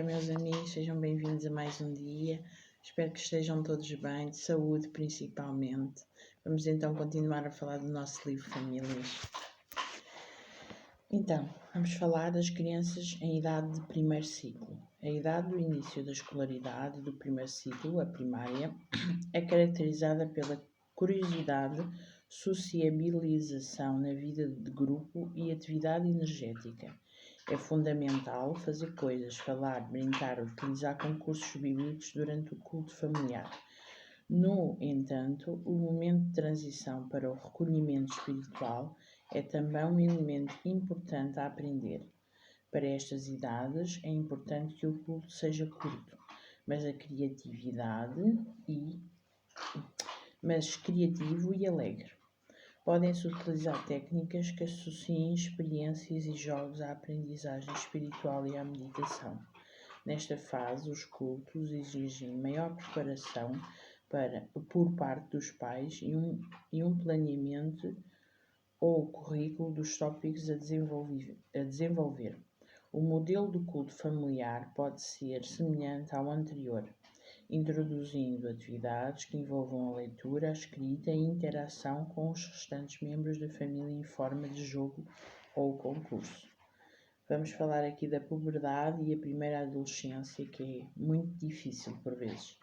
meus amigos, sejam bem-vindos a mais um dia. Espero que estejam todos bem, de saúde principalmente. Vamos então continuar a falar do nosso livro Famílias. Então, vamos falar das crianças em idade de primeiro ciclo. A idade do início da escolaridade do primeiro ciclo, a primária, é caracterizada pela curiosidade, sociabilização na vida de grupo e atividade energética. É fundamental fazer coisas, falar, brincar, utilizar concursos bíblicos durante o culto familiar. No entanto, o momento de transição para o recolhimento espiritual é também um elemento importante a aprender. Para estas idades é importante que o culto seja curto, mas criativo e alegre. Podem-se utilizar técnicas que associem experiências e jogos à aprendizagem espiritual e à meditação. Nesta fase, os cultos exigem maior preparação por parte dos pais e um planeamento ou currículo dos tópicos a desenvolver. O modelo do culto familiar pode ser semelhante ao anterior, introduzindo atividades que envolvam a leitura, a escrita e a interação com os restantes membros da família em forma de jogo ou concurso. Vamos falar aqui da puberdade e a primeira adolescência, que é muito difícil por vezes.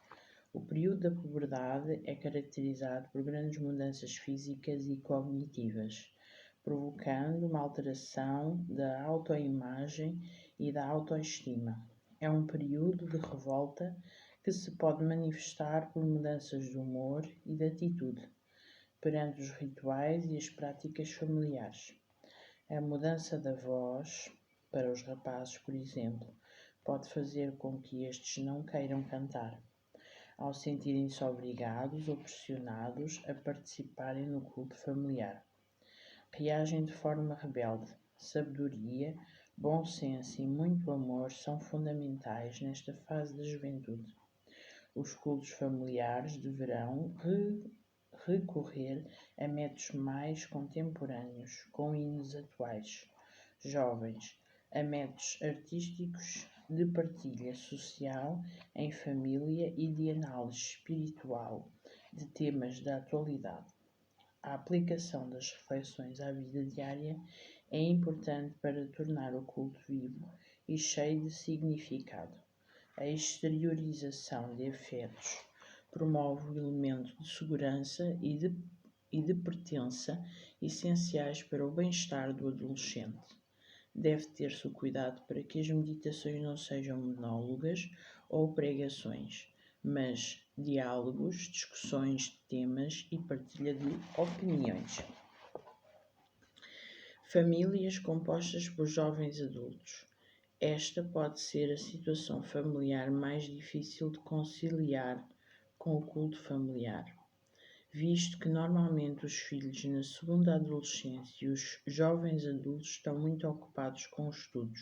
O período da puberdade é caracterizado por grandes mudanças físicas e cognitivas, provocando uma alteração da autoimagem e da autoestima. É um período de revolta que se pode manifestar por mudanças de humor e de atitude perante os rituais e as práticas familiares. A mudança da voz, para os rapazes, por exemplo, pode fazer com que estes não queiram cantar, ao sentirem-se obrigados ou pressionados a participarem no culto familiar. Reagem de forma rebelde. Sabedoria, bom senso e muito amor são fundamentais nesta fase da juventude. Os cultos familiares deverão recorrer a métodos mais contemporâneos, com hinos atuais. Jovens, a métodos artísticos de partilha social em família e de análise espiritual de temas da atualidade. A aplicação das reflexões à vida diária é importante para tornar o culto vivo e cheio de significado. A exteriorização de afetos promove o elemento de segurança e de pertença essenciais para o bem-estar do adolescente. Deve ter-se o cuidado para que as meditações não sejam monólogas ou pregações, mas diálogos, discussões de temas e partilha de opiniões. Famílias compostas por jovens adultos. Esta pode ser a situação familiar mais difícil de conciliar com o culto familiar, visto que normalmente os filhos na segunda adolescência e os jovens adultos estão muito ocupados com os estudos,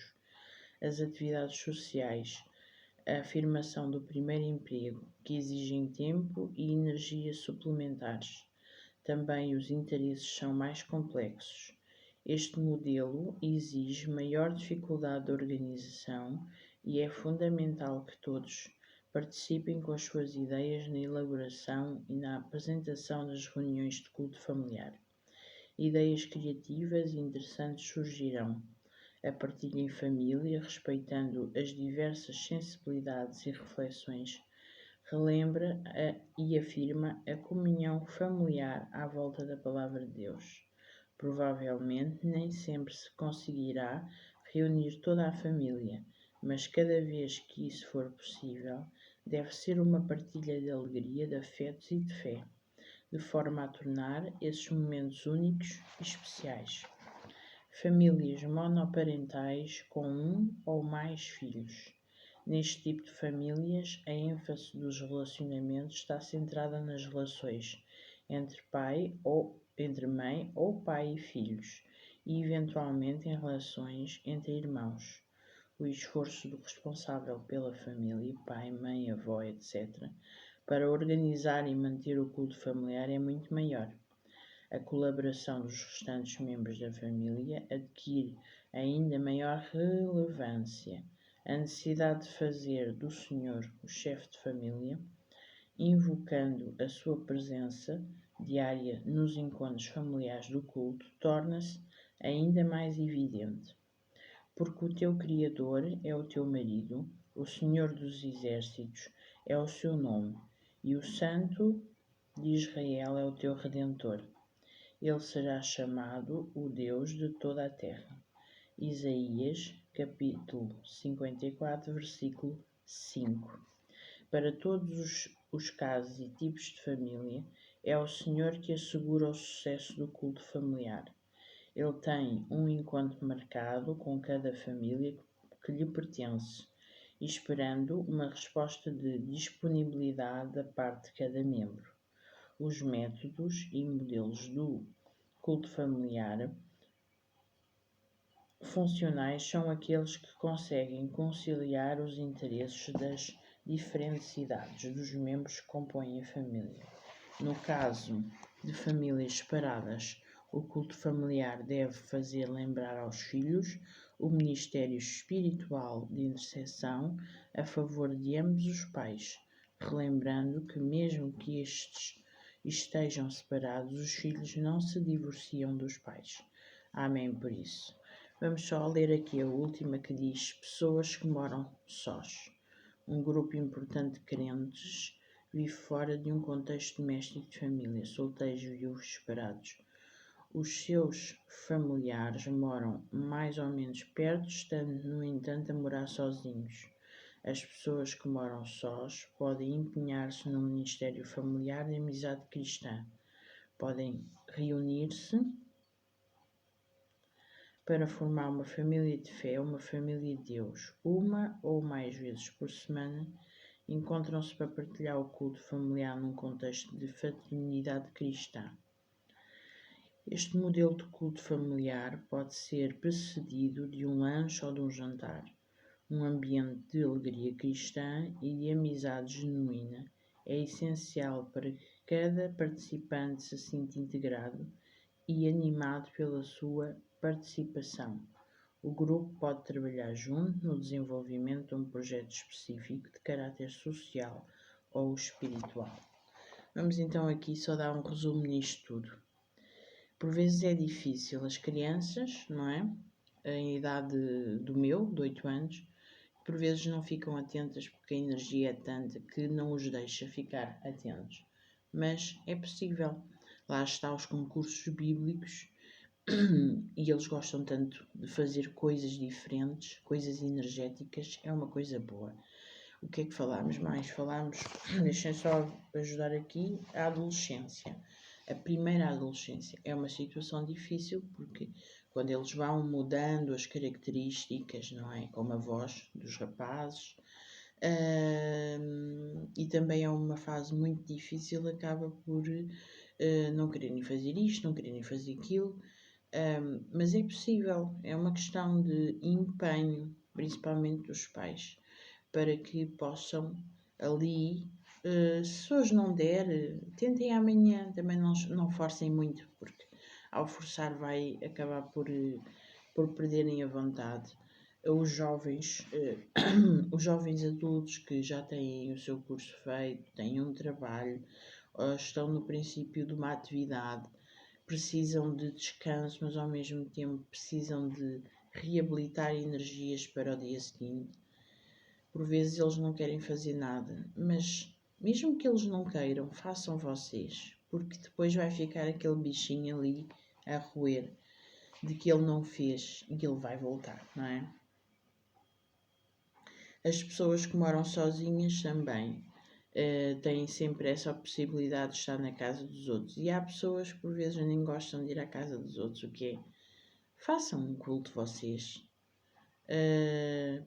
as atividades sociais, a afirmação do primeiro emprego, que exigem tempo e energia suplementares. Também os interesses são mais complexos. Este modelo exige maior dificuldade de organização e é fundamental que todos participem com as suas ideias na elaboração e na apresentação das reuniões de culto familiar. Ideias criativas e interessantes surgirão. A partilha em família, respeitando as diversas sensibilidades e reflexões, relembra e afirma a comunhão familiar à volta da Palavra de Deus. Provavelmente nem sempre se conseguirá reunir toda a família, mas cada vez que isso for possível, deve ser uma partilha de alegria, de afetos e de fé, de forma a tornar esses momentos únicos e especiais. Famílias monoparentais com um ou mais filhos. Neste tipo de famílias, a ênfase dos relacionamentos está centrada nas relações entre mãe ou pai e filhos, e eventualmente em relações entre irmãos. O esforço do responsável pela família, pai, mãe, avó, etc., para organizar e manter o culto familiar é muito maior. A colaboração dos restantes membros da família adquire ainda maior relevância. a necessidade de fazer do Senhor o chefe de família, invocando a sua presença diária nos encontros familiares do culto, torna-se ainda mais evidente. Porque o teu Criador é o teu marido, o Senhor dos Exércitos é o seu nome, e o Santo de Israel é o teu Redentor. Ele será chamado o Deus de toda a terra. Isaías, capítulo 54, versículo 5. Para todos os casos e tipos de família, é o Senhor que assegura o sucesso do culto familiar. Ele tem um encontro marcado com cada família que lhe pertence, esperando uma resposta de disponibilidade da parte de cada membro. Os métodos e modelos do culto familiar funcionais são aqueles que conseguem conciliar os interesses das diferentes idades dos membros que compõem a família. No caso de famílias separadas, o culto familiar deve fazer lembrar aos filhos o ministério espiritual de intercessão a favor de ambos os pais, relembrando que mesmo que estes estejam separados, os filhos não se divorciam dos pais. Amém por isso. Vamos só ler aqui a última que diz: pessoas que moram sós. Um grupo importante de crentes vive fora de um contexto doméstico de família, solteiros, viúvos, separados. Os seus familiares moram mais ou menos perto, estando, no entanto, a morar sozinhos. As pessoas que moram sós podem empenhar-se no ministério familiar de amizade cristã. Podem reunir-se para formar uma família de fé, uma família de Deus. Uma ou mais vezes por semana encontram-se para partilhar o culto familiar num contexto de fraternidade cristã. Este modelo de culto familiar pode ser precedido de um lanche ou de um jantar. Um ambiente de alegria cristã e de amizade genuína é essencial para que cada participante se sinta integrado e animado pela sua participação. O grupo pode trabalhar junto no desenvolvimento de um projeto específico de caráter social ou espiritual. Vamos então aqui só dar um resumo nisto tudo. Por vezes é difícil as crianças, não é? Em idade do meu, de 8 anos, por vezes não ficam atentas porque a energia é tanta que não os deixa ficar atentos. Mas é possível. Lá está os concursos bíblicos e eles gostam tanto de fazer coisas diferentes, coisas energéticas, é uma coisa boa. O que é que falámos mais? Deixem só ajudar aqui, a adolescência. A primeira adolescência é uma situação difícil porque quando eles vão mudando as características, não é? Como a voz dos rapazes, e também é uma fase muito difícil, acaba por não quererem fazer isto, não quererem fazer aquilo, mas é possível, é uma questão de empenho, principalmente dos pais, para que possam ali, se hoje não der, tentem amanhã, também não forcem muito, porque ao forçar vai acabar por perderem a vontade. Os jovens, os jovens adultos que já têm o seu curso feito, têm um trabalho, estão no princípio de uma atividade, precisam de descanso, mas ao mesmo tempo precisam de reabilitar energias para o dia seguinte. Por vezes eles não querem fazer nada, mas mesmo que eles não queiram, façam vocês, porque depois vai ficar aquele bichinho ali a roer de que ele não fez e que ele vai voltar, não é? As pessoas que moram sozinhas também têm sempre essa possibilidade de estar na casa dos outros. E há pessoas que por vezes nem gostam de ir à casa dos outros, o que é? Façam um culto vocês.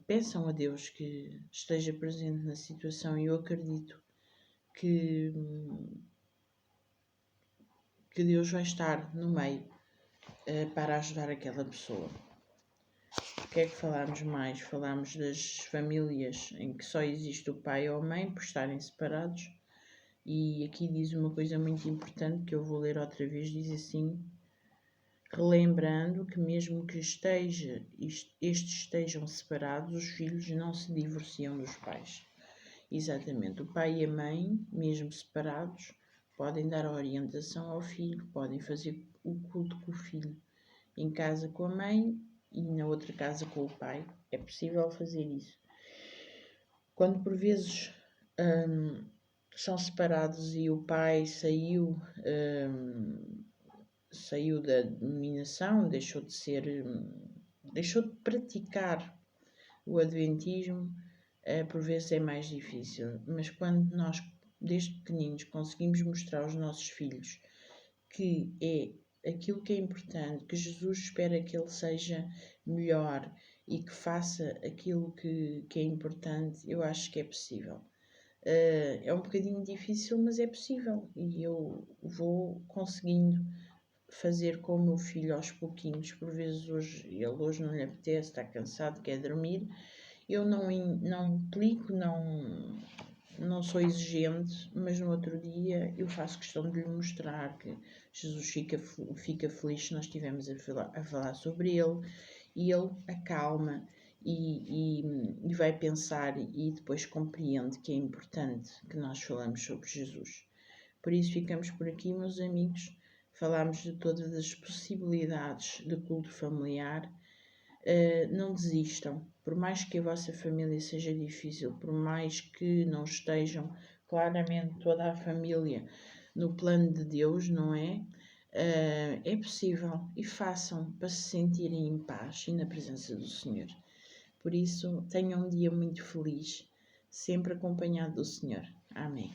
Peçam a Deus que esteja presente na situação e eu acredito que Deus vai estar no meio para ajudar aquela pessoa. O que é que falámos mais? Falámos das famílias em que só existe o pai ou a mãe por estarem separados. E aqui diz uma coisa muito importante que eu vou ler outra vez, diz assim: relembrando que mesmo que estes estejam separados, os filhos não se divorciam dos pais. Exatamente, o pai e a mãe, mesmo separados, podem dar orientação ao filho, podem fazer o culto com o filho em casa com a mãe e na outra casa com o pai. É possível fazer isso. Quando por vezes são separados e o pai saiu da denominação, deixou de praticar o adventismo, por vezes é mais difícil. Mas quando nós, desde pequeninos, conseguimos mostrar aos nossos filhos que é aquilo que é importante, que Jesus espera que ele seja melhor e que faça aquilo que é importante, eu acho que é possível. É um bocadinho difícil, mas é possível e eu vou conseguindo fazer com o meu filho aos pouquinhos. Por vezes hoje não lhe apetece, está cansado, quer dormir. Eu não implico, não sou exigente, mas no outro dia eu faço questão de lhe mostrar que Jesus fica feliz se nós estivermos a falar sobre ele, e ele acalma e vai pensar e depois compreende que é importante que nós falamos sobre Jesus. Por isso ficamos por aqui, meus amigos. Falámos de todas as possibilidades de culto familiar. Não desistam, por mais que a vossa família seja difícil, por mais que não estejam claramente toda a família no plano de Deus, não é? É possível, e façam para se sentirem em paz e na presença do Senhor. Por isso, tenham um dia muito feliz, sempre acompanhado do Senhor. Amém.